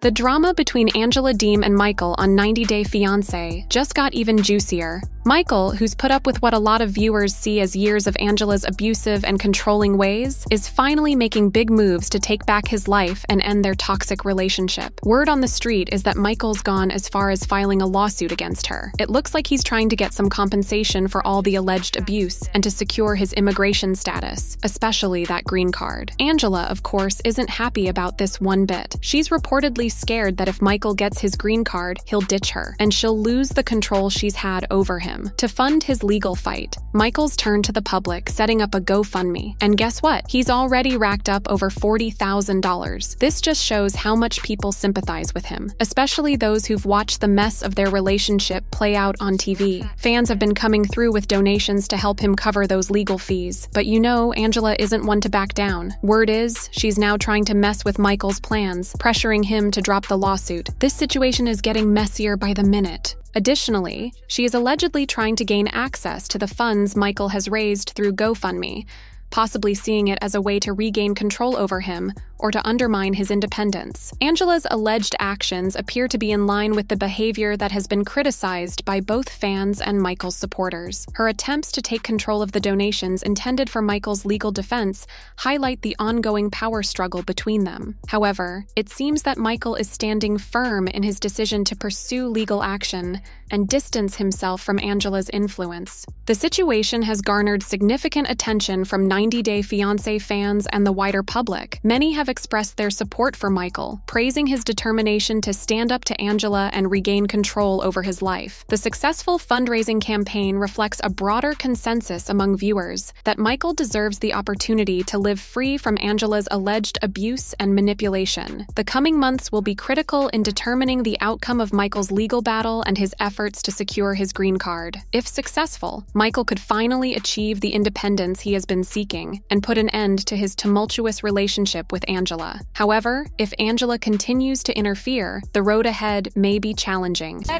The drama between Angela Deem and Michael on 90 Day Fiancé just got even juicier. Michael, who's put up with what a lot of viewers see as years of Angela's abusive and controlling ways, is finally making big moves to take back his life and end their toxic relationship. Word on the street is that Michael's gone as far as filing a lawsuit against her. It looks like he's trying to get some compensation for all the alleged abuse and to secure his immigration status, especially that green card. Angela, of course, isn't happy about this one bit. She's reportedly scared that if Michael gets his green card, he'll ditch her, and she'll lose the control she's had over him. To fund his legal fight, Michael's turned to the public, setting up a GoFundMe. And guess what? He's already racked up over $40,000. This just shows how much people sympathize with him, especially those who've watched the mess of their relationship play out on TV. Fans have been coming through with donations to help him cover those legal fees. But you know, Angela isn't one to back down. Word is, she's now trying to mess with Michael's plans, pressuring him to drop the lawsuit. This situation is getting messier by the minute. Additionally, she is allegedly trying to gain access to the funds Michael has raised through GoFundMe, possibly seeing it as a way to regain control over him or to undermine his independence. Angela's alleged actions appear to be in line with the behavior that has been criticized by both fans and Michael's supporters. Her attempts to take control of the donations intended for Michael's legal defense highlight the ongoing power struggle between them. However, it seems that Michael is standing firm in his decision to pursue legal action and distance himself from Angela's influence. The situation has garnered significant attention from 90 Day Fiancé fans and the wider public. Many have expressed their support for Michael, praising his determination to stand up to Angela and regain control over his life. The successful fundraising campaign reflects a broader consensus among viewers that Michael deserves the opportunity to live free from Angela's alleged abuse and manipulation. The coming months will be critical in determining the outcome of Michael's legal battle and his efforts to secure his green card. If successful, Michael could finally achieve the independence he has been seeking and put an end to his tumultuous relationship with Angela. However, if Angela continues to interfere, the road ahead may be challenging. I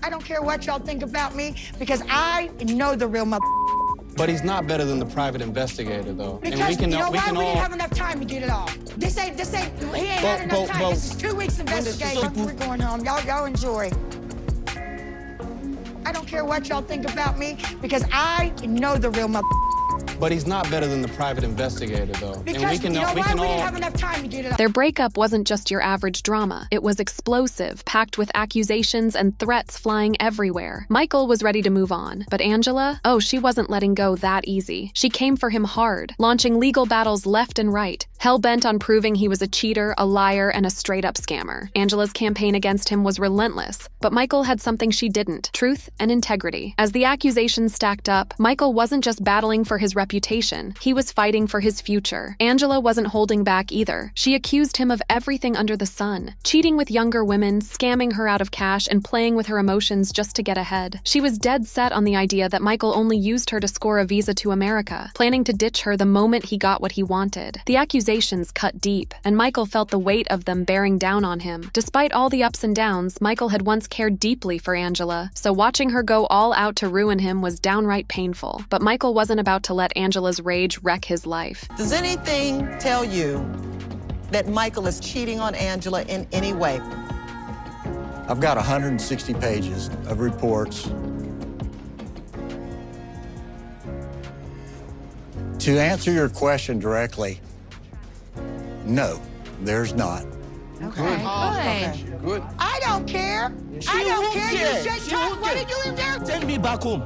don't care what y'all think about me because I know the real mother. But he's not better than the private investigator, though. Because and we can we all didn't have enough time to get it all. He ain't had enough time. This is 2 weeks investigation. We're going home. Y'all enjoy. I don't care what y'all think about me because I know the real mother. But he's not better than the private investigator, though. Because and we can all we didn't have enough time to get it all. Their breakup wasn't just your average drama. It was explosive, packed with accusations and threats flying everywhere. Michael was ready to move on, but Angela, she wasn't letting go that easy. She came for him hard, launching legal battles left and right, hell-bent on proving he was a cheater, a liar, and a straight-up scammer. Angela's campaign against him was relentless, but Michael had something she didn't: truth and integrity. As the accusations stacked up, Michael wasn't just battling for his reputation, he was fighting for his future. Angela wasn't holding back either. She accused him of everything under the sun: cheating with younger women, scamming her out of cash, and playing with her emotions just to get ahead. She was dead set on the idea that Michael only used her to score a visa to America, planning to ditch her the moment he got what he wanted. The accusations cut deep, and Michael felt the weight of them bearing down on him. Despite all the ups and downs, Michael had once cared deeply for Angela, so watching her go all out to ruin him was downright painful. But Michael wasn't about to let Angela's rage wreck his life. Does anything tell you that Michael is cheating on Angela in any way? I've got 160 pages of reports. To answer your question directly, no, there's not. Okay. Good. I don't care. I don't care. You said talk. What did you do? Send me back home.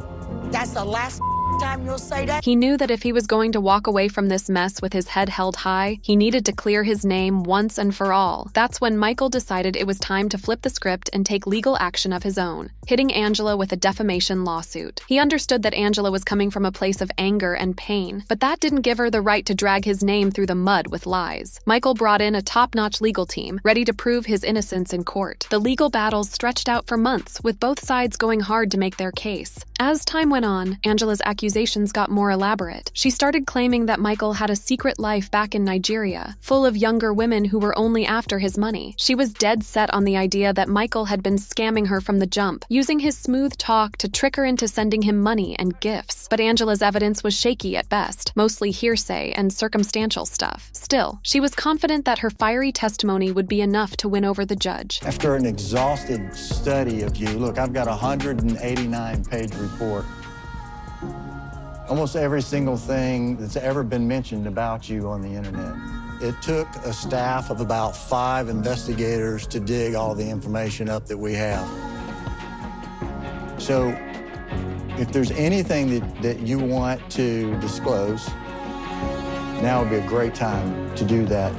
That's the last time you'll say that. He knew that if he was going to walk away from this mess with his head held high, he needed to clear his name once and for all. That's when Michael decided it was time to flip the script and take legal action of his own, hitting Angela with a defamation lawsuit. He understood that Angela was coming from a place of anger and pain, but that didn't give her the right to drag his name through the mud with lies. Michael brought in a top-notch legal team, ready to prove his innocence in court. The legal battles stretched out for months, with both sides going hard to make their case. As time went on, Angela's accusations got more elaborate. She started claiming that Michael had a secret life back in Nigeria, full of younger women who were only after his money. She was dead set on the idea that Michael had been scamming her from the jump, using his smooth talk to trick her into sending him money and gifts. But Angela's evidence was shaky at best, mostly hearsay and circumstantial stuff. Still, she was confident that her fiery testimony would be enough to win over the judge. After an exhaustive study of you, look, I've got a 189-page report. Almost every single thing that's ever been mentioned about you on the internet. It took a staff of about 5 investigators to dig all the information up that we have. So if there's anything that you want to disclose, now would be a great time to do that.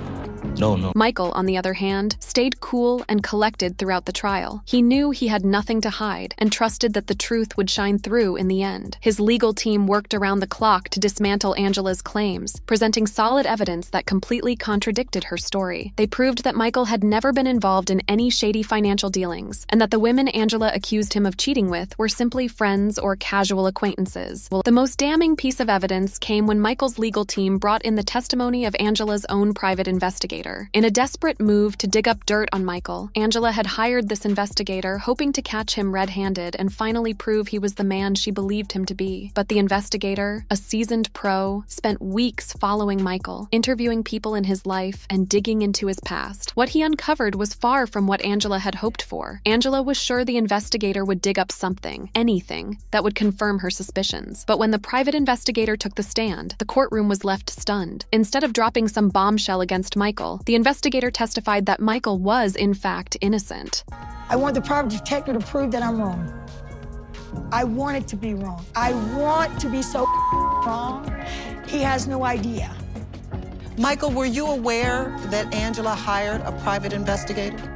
No. Michael, on the other hand, stayed cool and collected throughout the trial. He knew he had nothing to hide and trusted that the truth would shine through in the end. His legal team worked around the clock to dismantle Angela's claims, presenting solid evidence that completely contradicted her story. They proved that Michael had never been involved in any shady financial dealings, and that the women Angela accused him of cheating with were simply friends or casual acquaintances. The most damning piece of evidence came when Michael's legal team brought in the testimony of Angela's own private investigator. In a desperate move to dig up dirt on Michael, Angela had hired this investigator, hoping to catch him red-handed and finally prove he was the man she believed him to be. But the investigator, a seasoned pro, spent weeks following Michael, interviewing people in his life and digging into his past. What he uncovered was far from what Angela had hoped for. Angela was sure the investigator would dig up something, anything, that would confirm her suspicions. But when the private investigator took the stand, the courtroom was left stunned. Instead of dropping some bombshell against Michael, the investigator testified that Michael was, in fact, innocent. I want the private detective to prove that I'm wrong. I want it to be wrong. I want to be so wrong. He has no idea. Michael, were you aware that Angela hired a private investigator?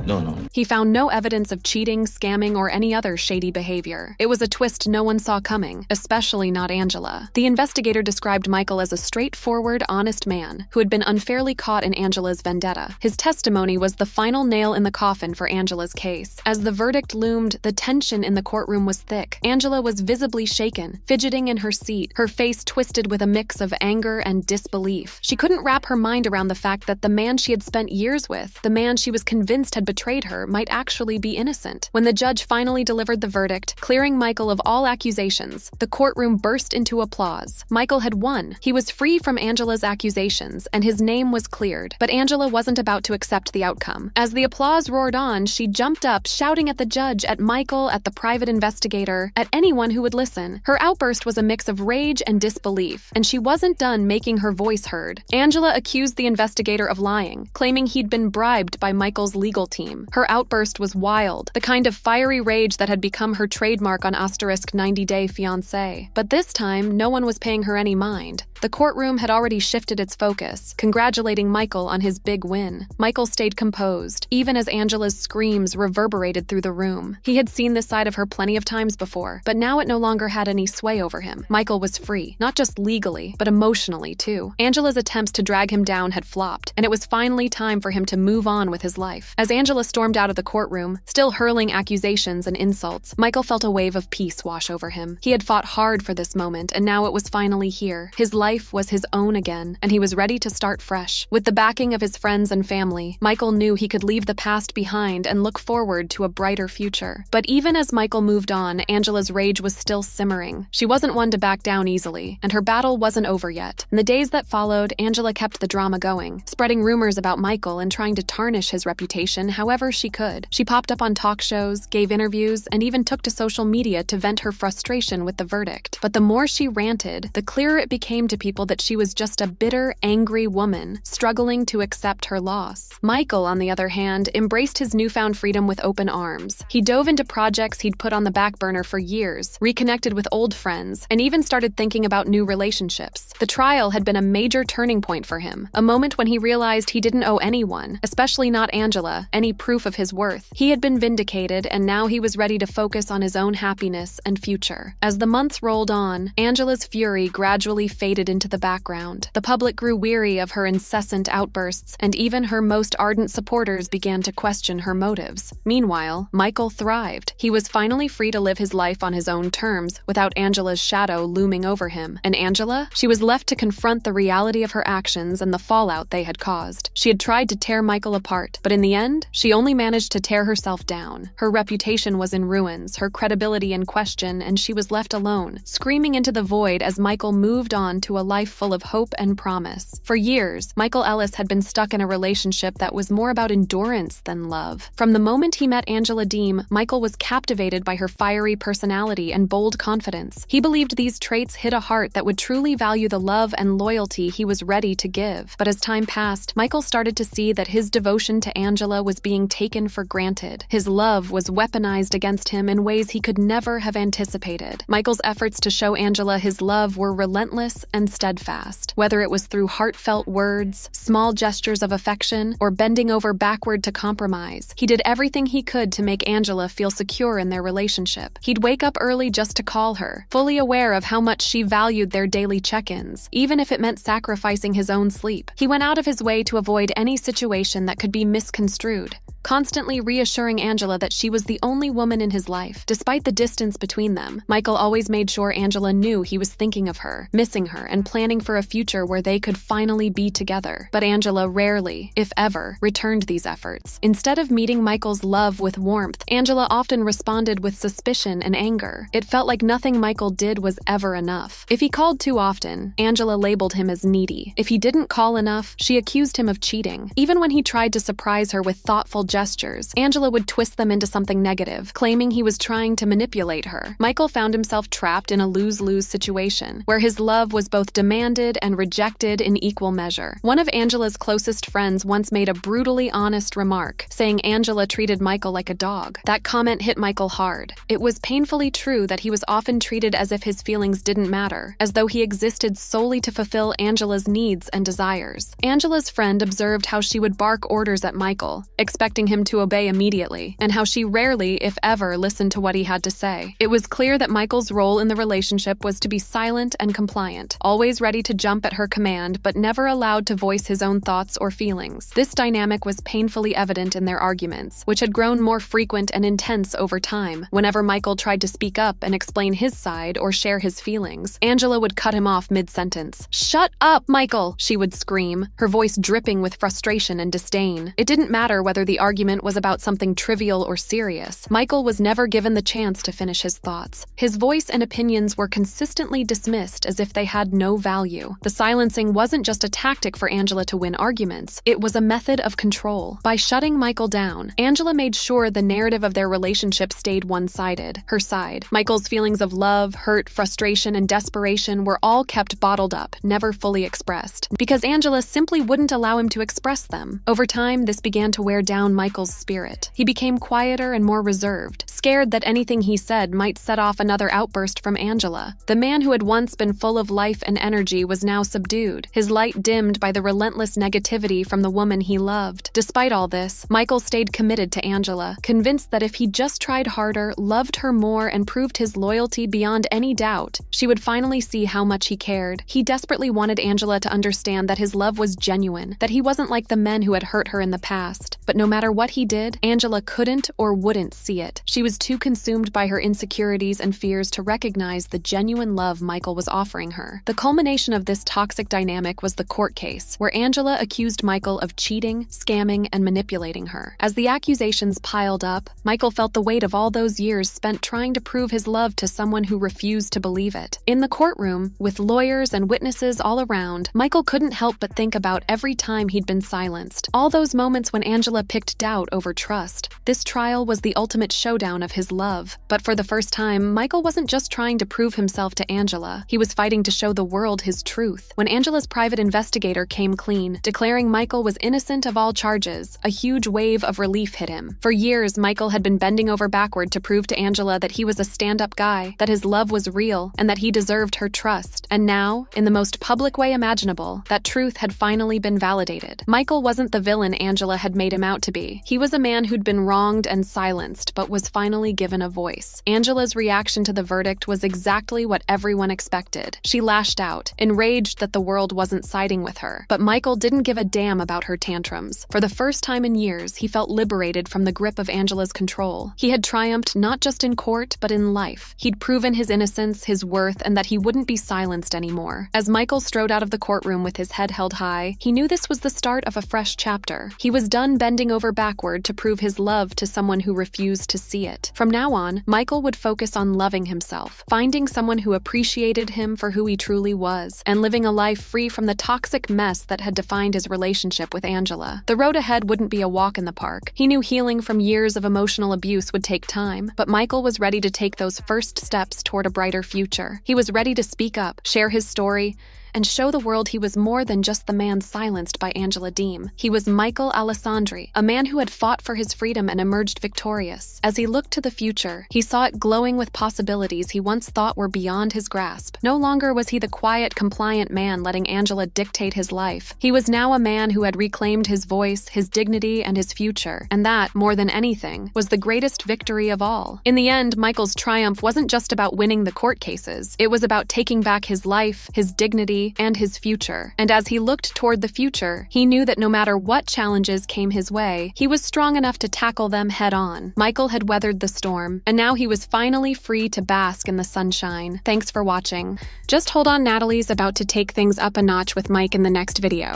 No. He found no evidence of cheating, scamming, or any other shady behavior. It was a twist no one saw coming, especially not Angela. The investigator described Michael as a straightforward, honest man who had been unfairly caught in Angela's vendetta. His testimony was the final nail in the coffin for Angela's case. As the verdict loomed, the tension in the courtroom was thick. Angela was visibly shaken, fidgeting in her seat, her face twisted with a mix of anger and disbelief. She couldn't wrap her mind around the fact that the man she had spent years with, the man she was convinced had betrayed her, might actually be innocent. When the judge finally delivered the verdict, clearing Michael of all accusations, the courtroom burst into applause. Michael had won. He was free from Angela's accusations, and his name was cleared. But Angela wasn't about to accept the outcome. As the applause roared on, she jumped up, shouting at the judge, at Michael, at the private investigator, at anyone who would listen. Her outburst was a mix of rage and disbelief, and she wasn't done making her voice heard. Angela accused the investigator of lying, claiming he'd been bribed by Michael's legal team. Her outburst was wild, the kind of fiery rage that had become her trademark on Asterisk 90 Day Fiancé. But this time, no one was paying her any mind. The courtroom had already shifted its focus, congratulating Michael on his big win. Michael stayed composed, even as Angela's screams reverberated through the room. He had seen this side of her plenty of times before, but now it no longer had any sway over him. Michael was free, not just legally, but emotionally too. Angela's attempts to drag him down had flopped, and it was finally time for him to move on with his life. As Angela stormed out of the courtroom, still hurling accusations and insults, Michael felt a wave of peace wash over him. He had fought hard for this moment, and now it was finally here. His life was his own again, and he was ready to start fresh. With the backing of his friends and family, Michael knew he could leave the past behind and look forward to a brighter future. But even as Michael moved on, Angela's rage was still simmering. She wasn't one to back down easily, and her battle wasn't over yet. In the days that followed, Angela kept the drama going, spreading rumors about Michael and trying to tarnish his reputation however she could. She popped up on talk shows, gave interviews, and even took to social media to vent her frustration with the verdict. But the more she ranted, the clearer it became to people that she was just a bitter, angry woman, struggling to accept her loss. Michael, on the other hand, embraced his newfound freedom with open arms. He dove into projects he'd put on the back burner for years, reconnected with old friends, and even started thinking about new relationships. The trial had been a major turning point for him, a moment when he realized he didn't owe anyone, especially not Angela, any any proof of his worth. He had been vindicated, and now he was ready to focus on his own happiness and future. As the months rolled on, Angela's fury gradually faded into the background. The public grew weary of her incessant outbursts, and even her most ardent supporters began to question her motives. Meanwhile, Michael thrived. He was finally free to live his life on his own terms, without Angela's shadow looming over him. And Angela? She was left to confront the reality of her actions and the fallout they had caused. She had tried to tear Michael apart, but in the end, she only managed to tear herself down. Her reputation was in ruins, her credibility in question, and she was left alone, screaming into the void as Michael moved on to a life full of hope and promise. For years, Michael Ellis had been stuck in a relationship that was more about endurance than love. From the moment he met Angela Deem, Michael was captivated by her fiery personality and bold confidence. He believed these traits hid a heart that would truly value the love and loyalty he was ready to give. But as time passed, Michael started to see that his devotion to Angela was being taken for granted. His love was weaponized against him in ways he could never have anticipated. Michael's efforts to show Angela his love were relentless and steadfast. Whether it was through heartfelt words, small gestures of affection, or bending over backward to compromise, he did everything he could to make Angela feel secure in their relationship. He'd wake up early just to call her, fully aware of how much she valued their daily check-ins, even if it meant sacrificing his own sleep. He went out of his way to avoid any situation that could be misconstrued, constantly reassuring Angela that she was the only woman in his life. Despite the distance between them, Michael always made sure Angela knew he was thinking of her, missing her, and planning for a future where they could finally be together. But Angela rarely, if ever, returned these efforts. Instead of meeting Michael's love with warmth, Angela often responded with suspicion and anger. It felt like nothing Michael did was ever enough. If he called too often, Angela labeled him as needy. If he didn't call enough, she accused him of cheating. Even when he tried to surprise her with thoughtful gestures, Angela would twist them into something negative, claiming he was trying to manipulate her. Michael found himself trapped in a lose-lose situation, where his love was both demanded and rejected in equal measure. One of Angela's closest friends once made a brutally honest remark, saying Angela treated Michael like a dog. That comment hit Michael hard. It was painfully true that he was often treated as if his feelings didn't matter, as though he existed solely to fulfill Angela's needs and desires. Angela's friend observed how she would bark orders at Michael, expecting him to obey immediately, and how she rarely, if ever, listened to what he had to say. It was clear that Michael's role in the relationship was to be silent and compliant, always ready to jump at her command, but never allowed to voice his own thoughts or feelings. This dynamic was painfully evident in their arguments, which had grown more frequent and intense over time. Whenever Michael tried to speak up and explain his side or share his feelings, Angela would cut him off mid-sentence. "Shut up, Michael!" she would scream, her voice dripping with frustration and disdain. It didn't matter whether the argument was about something trivial or serious. Michael was never given the chance to finish his thoughts. His voice and opinions were consistently dismissed as if they had no value. The silencing wasn't just a tactic for Angela to win arguments, it was a method of control. By shutting Michael down, Angela made sure the narrative of their relationship stayed one-sided, her side. Michael's feelings of love, hurt, frustration, and desperation were all kept bottled up, never fully expressed, because Angela simply wouldn't allow him to express them. Over time, this began to wear down Michael's spirit. He became quieter and more reserved, scared that anything he said might set off another outburst from Angela. The man who had once been full of life and energy was now subdued, his light dimmed by the relentless negativity from the woman he loved. Despite all this, Michael stayed committed to Angela, convinced that if he just tried harder, loved her more, and proved his loyalty beyond any doubt, she would finally see how much he cared. He desperately wanted Angela to understand that his love was genuine, that he wasn't like the men who had hurt her in the past. But no matter what he did, Angela couldn't or wouldn't see it. She was too consumed by her insecurities and fears to recognize the genuine love Michael was offering her. The culmination of this toxic dynamic was the court case, where Angela accused Michael of cheating, scamming, and manipulating her. As the accusations piled up, Michael felt the weight of all those years spent trying to prove his love to someone who refused to believe it. In the courtroom, with lawyers and witnesses all around, Michael couldn't help but think about every time he'd been silenced. All those moments when Angela picked doubt over trust. This trial was the ultimate showdown breakdown of his love. But for the first time, Michael wasn't just trying to prove himself to Angela. He was fighting to show the world his truth. When Angela's private investigator came clean, declaring Michael was innocent of all charges, a huge wave of relief hit him. For years, Michael had been bending over backward to prove to Angela that he was a stand-up guy, that his love was real, and that he deserved her trust. And now, in the most public way imaginable, that truth had finally been validated. Michael wasn't the villain Angela had made him out to be. He was a man who'd been wronged and silenced, but was finally given a voice. Angela's reaction to the verdict was exactly what everyone expected. She lashed out, enraged that the world wasn't siding with her. But Michael didn't give a damn about her tantrums. For the first time in years, he felt liberated from the grip of Angela's control. He had triumphed not just in court, but in life. He'd proven his innocence, his worth, and that he wouldn't be silenced anymore. As Michael strode out of the courtroom with his head held high, he knew this was the start of a fresh chapter. He was done bending over backward to prove his love to someone who refused to see it. From now on, Michael would focus on loving himself, finding someone who appreciated him for who he truly was, and living a life free from the toxic mess that had defined his relationship with Angela. The road ahead wouldn't be a walk in the park. He knew healing from years of emotional abuse would take time, but Michael was ready to take those first steps toward a brighter future. He was ready to speak up, share his story, and show the world he was more than just the man silenced by Angela Deem. He was Michael Alessandri, a man who had fought for his freedom and emerged victorious. As he looked to the future, he saw it glowing with possibilities he once thought were beyond his grasp. No longer was he the quiet, compliant man letting Angela dictate his life. He was now a man who had reclaimed his voice, his dignity, and his future. And that, more than anything, was the greatest victory of all. In the end, Michael's triumph wasn't just about winning the court cases. It was about taking back his life, his dignity, and his future. And as he looked toward the future, he knew that no matter what challenges came his way, he was strong enough to tackle them head on. Michael had weathered the storm, and now he was finally free to bask in the sunshine. Thanks for watching. Just hold on, Natalie's about to take things up a notch with Mike in the next video.